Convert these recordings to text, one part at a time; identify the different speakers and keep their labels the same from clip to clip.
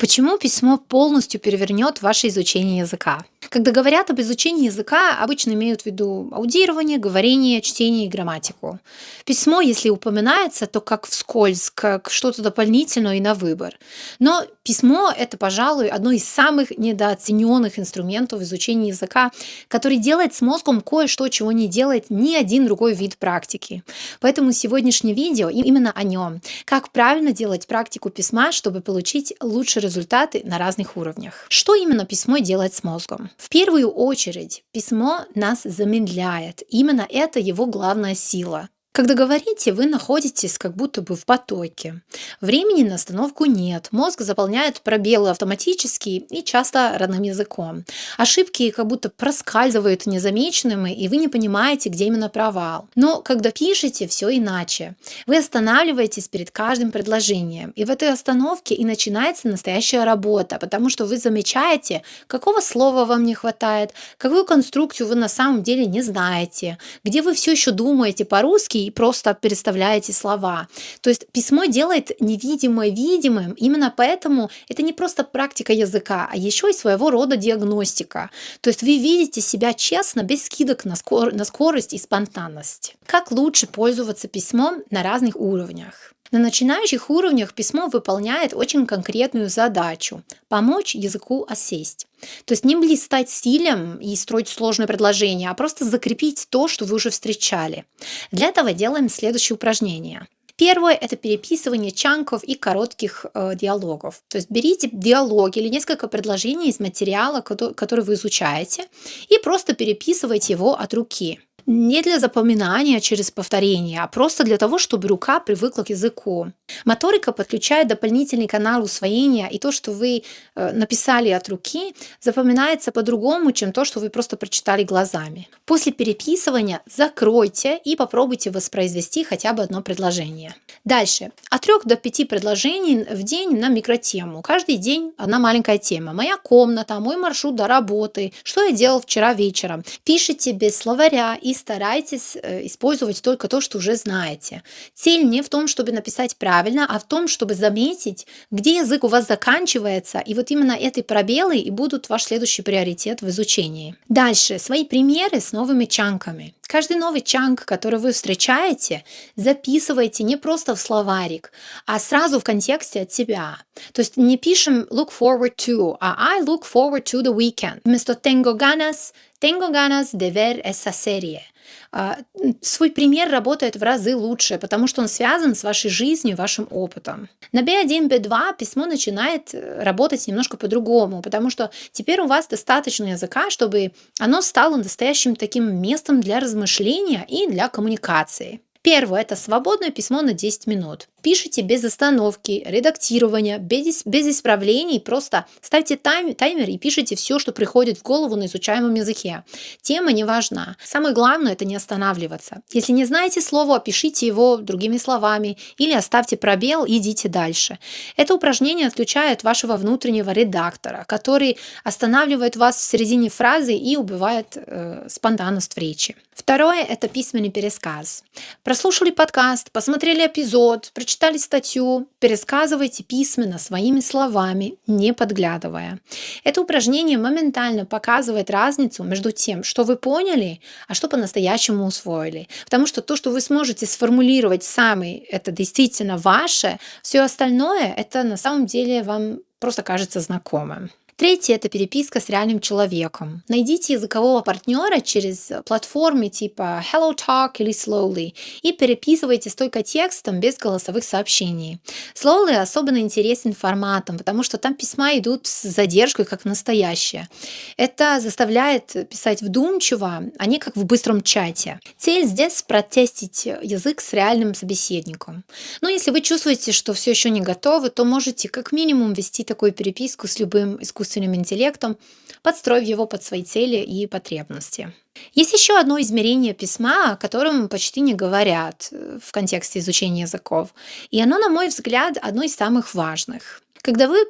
Speaker 1: Почему письмо полностью перевернет ваше изучение языка? Когда говорят об изучении языка, обычно имеют в виду аудирование, говорение, чтение и грамматику. Письмо, если упоминается, то как вскользь, как что-то дополнительное и на выбор. Но письмо– это, пожалуй, одно из самых недооцененных инструментов изучения языка, который делает с мозгом кое-что, чего не делает ни один другой вид практики. Поэтому сегодняшнее видео именно о нем. Как правильно делать практику письма, чтобы получить лучшие результаты на разных уровнях. Что именно письмо делает с мозгом? В первую очередь, письмо нас замедляет. Именно это его главная сила. Когда говорите, вы находитесь как будто бы в потоке. Времени на остановку нет. Мозг заполняет пробелы автоматически и часто родным языком. Ошибки как будто проскальзывают незамеченными, и вы не понимаете, где именно провал. Но когда пишете, все иначе. Вы останавливаетесь перед каждым предложением. И в этой остановке и начинается настоящая работа, потому что вы замечаете, какого слова вам не хватает, какую конструкцию вы на самом деле не знаете, где вы все еще думаете по-русски и просто переставляете слова. То есть письмо делает невидимое видимым, именно поэтому это не просто практика языка, а еще и своего рода диагностика. То есть вы видите себя честно, без скидок на скорость и спонтанность. Как лучше пользоваться письмом на разных уровнях? На начинающих уровнях письмо выполняет очень конкретную задачу– помочь языку осесть. То есть не блистать стилем и строить сложные предложения, а просто закрепить то, что вы уже встречали. Для этого делаем следующее упражнение. Первое– это переписывание чанков и коротких диалогов. То есть берите диалог или несколько предложений из материала, который вы изучаете, и просто переписывайте его от руки. Не для запоминания через повторение, а просто для того, чтобы рука привыкла к языку. Моторика подключает дополнительный канал усвоения, и то, что вы написали от руки, запоминается по-другому, чем то, что вы просто прочитали глазами. После переписывания закройте и попробуйте воспроизвести хотя бы одно предложение. Дальше. От 3 до 5 предложений в день на микротему. Каждый день одна маленькая тема. Моя комната, мой маршрут до работы, что я делал вчера вечером. Пишите без словаря и старайтесь использовать только то, что уже знаете. Цель не в том, чтобы написать правильно, а в том, чтобы заметить, где язык у вас заканчивается, и вот именно эти пробелы и будут ваш следующий приоритет в изучении. Дальше. Свои примеры с новыми чанками. Каждый новый чанк, который вы встречаете, записывайте не просто в словарик, а сразу в контексте от себя. То есть не пишем look forward to, а I look forward to the weekend. Вместо tengo ganas de ver esa serie. Свой пример работает в разы лучше, потому что он связан с вашей жизнью, вашим опытом. На B1, B2 письмо начинает работать немножко по-другому, потому что теперь у вас достаточно языка, чтобы оно стало настоящим таким местом для размышления и для коммуникации. Первое– это свободное письмо на 10 минут. Пишите без остановки, редактирования, без исправлений, просто ставьте таймер и пишите все, что приходит в голову на изучаемом языке. Тема не важна. Самое главное– это не останавливаться. Если не знаете слово, опишите его другими словами или оставьте пробел и идите дальше. Это упражнение отключает вашего внутреннего редактора, который останавливает вас в середине фразы и убивает спонтанность в речи. Второе– это письменный пересказ. Прослушали подкаст, посмотрели эпизод, прочитали статью, пересказывайте письменно своими словами, не подглядывая. Это упражнение моментально показывает разницу между тем, что вы поняли, а что по-настоящему усвоили. Потому что то, что вы сможете сформулировать сами, это действительно ваше, все остальное, это на самом деле вам просто кажется знакомым. Третье– это переписка с реальным человеком. Найдите языкового партнера через платформы типа HelloTalk или Slowly и переписывайтесь только текстом без голосовых сообщений. Slowly особенно интересен форматом, потому что там письма идут с задержкой, как настоящие. Это заставляет писать вдумчиво, а не как в быстром чате. Цель здесь протестить язык с реальным собеседником. Но если вы чувствуете, что все еще не готовы, то можете как минимум вести такую переписку с любым искусственным интеллектом, подстроив его под свои цели и потребности. Есть еще одно измерение письма, о котором почти не говорят в контексте изучения языков, и оно, на мой взгляд, одно из самых важных. Когда вы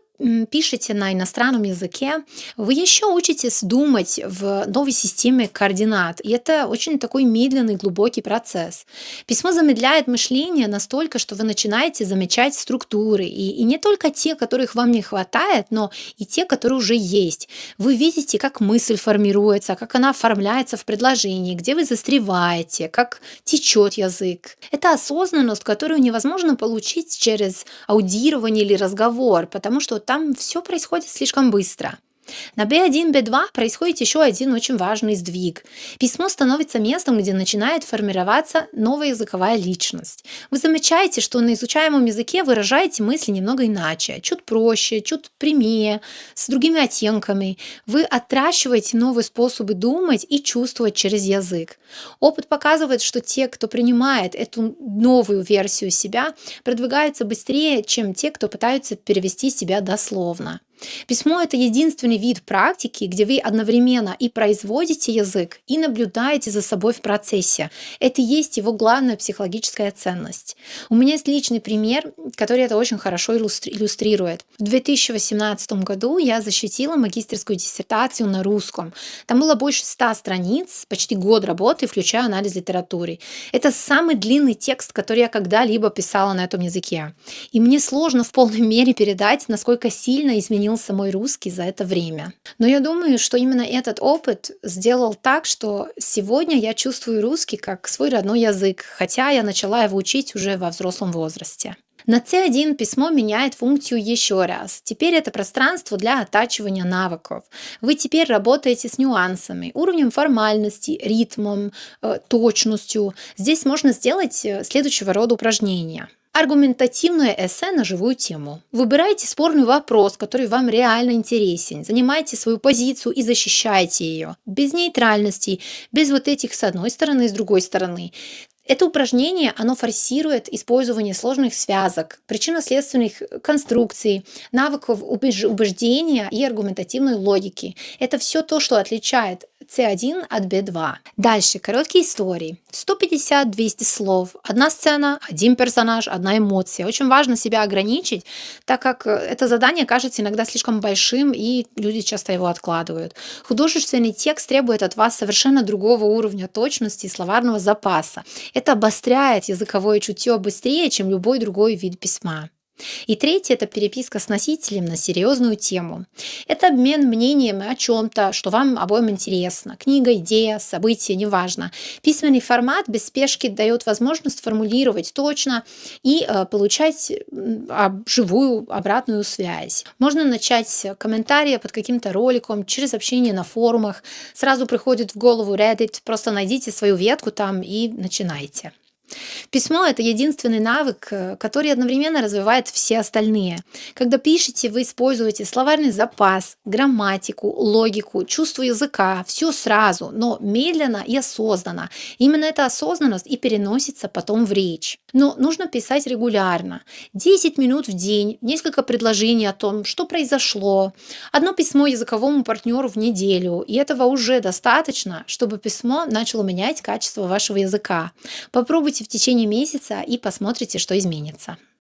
Speaker 1: пишете на иностранном языке, вы еще учитесь думать в новой системе координат. И это очень такой медленный, глубокий процесс. Письмо замедляет мышление настолько, что вы начинаете замечать структуры. И не только те, которых вам не хватает, но и те, которые уже есть. Вы видите, как мысль формируется, как она оформляется в предложении, где вы застреваете, как течет язык. Это осознанность, которую невозможно получить через аудирование или разговор, потому что там все происходит слишком быстро. На B1, B2 происходит еще один очень важный сдвиг. Письмо становится местом, где начинает формироваться новая языковая личность. Вы замечаете, что на изучаемом языке выражаете мысли немного иначе, чуть проще, чуть прямее, с другими оттенками. Вы отращиваете новые способы думать и чувствовать через язык. Опыт показывает, что те, кто принимает эту новую версию себя, продвигаются быстрее, чем те, кто пытаются перевести себя дословно. Письмо — это единственный вид практики, где вы одновременно и производите язык, и наблюдаете за собой в процессе. Это и есть его главная психологическая ценность. У меня есть личный пример, который это очень хорошо иллюстрирует. В 2018 году я защитила магистерскую диссертацию на русском. Там было больше 100 страниц, почти год работы, включая анализ литературы. Это самый длинный текст, который я когда-либо писала на этом языке. И мне сложно в полной мере передать, насколько сильно изменился мой русский за это время. Но я думаю, что именно этот опыт сделал так, что сегодня я чувствую русский как свой родной язык, хотя я начала его учить уже во взрослом возрасте. На C1 письмо меняет функцию еще раз. Теперь это пространство для оттачивания навыков. Вы теперь работаете с нюансами, уровнем формальности, ритмом, точностью. Здесь можно сделать следующего рода упражнения. Аргументативное эссе на живую тему. Выбирайте спорный вопрос, который вам реально интересен. Занимайте свою позицию и защищайте ее. Без нейтральности, без вот этих с одной стороны и с другой стороны. Это упражнение, оно форсирует использование сложных связок, причинно-следственных конструкций, навыков убеждения и аргументативной логики. Это все то, что отличает C1 от B2. Дальше короткие истории. 150-200 слов. Одна сцена, один персонаж, одна эмоция. Очень важно себя ограничить, так как это задание кажется иногда слишком большим, и люди часто его откладывают. Художественный текст требует от вас совершенно другого уровня точности и словарного запаса. Это обостряет языковое чутье быстрее, чем любой другой вид письма. И третье — это переписка с носителем на серьезную тему. Это обмен мнениями о чем-то, что вам обоим интересно. Книга, идея, событие, неважно. Письменный формат без спешки дает возможность формулировать точно и получать живую обратную связь. Можно начать с комментария под каким-то роликом, через общение на форумах. Сразу приходит в голову Reddit, просто найдите свою ветку там и начинайте. Письмо — это единственный навык, который одновременно развивает все остальные. Когда пишете, вы используете словарный запас, грамматику, логику, чувство языка, все сразу, но медленно и осознанно. Именно эта осознанность и переносится потом в речь. Но нужно писать регулярно. 10 минут в день, несколько предложений о том, что произошло, одно письмо языковому партнеру в неделю. И этого уже достаточно, чтобы письмо начало менять качество вашего языка. Попробуйте в течение месяца и посмотрите, что изменится.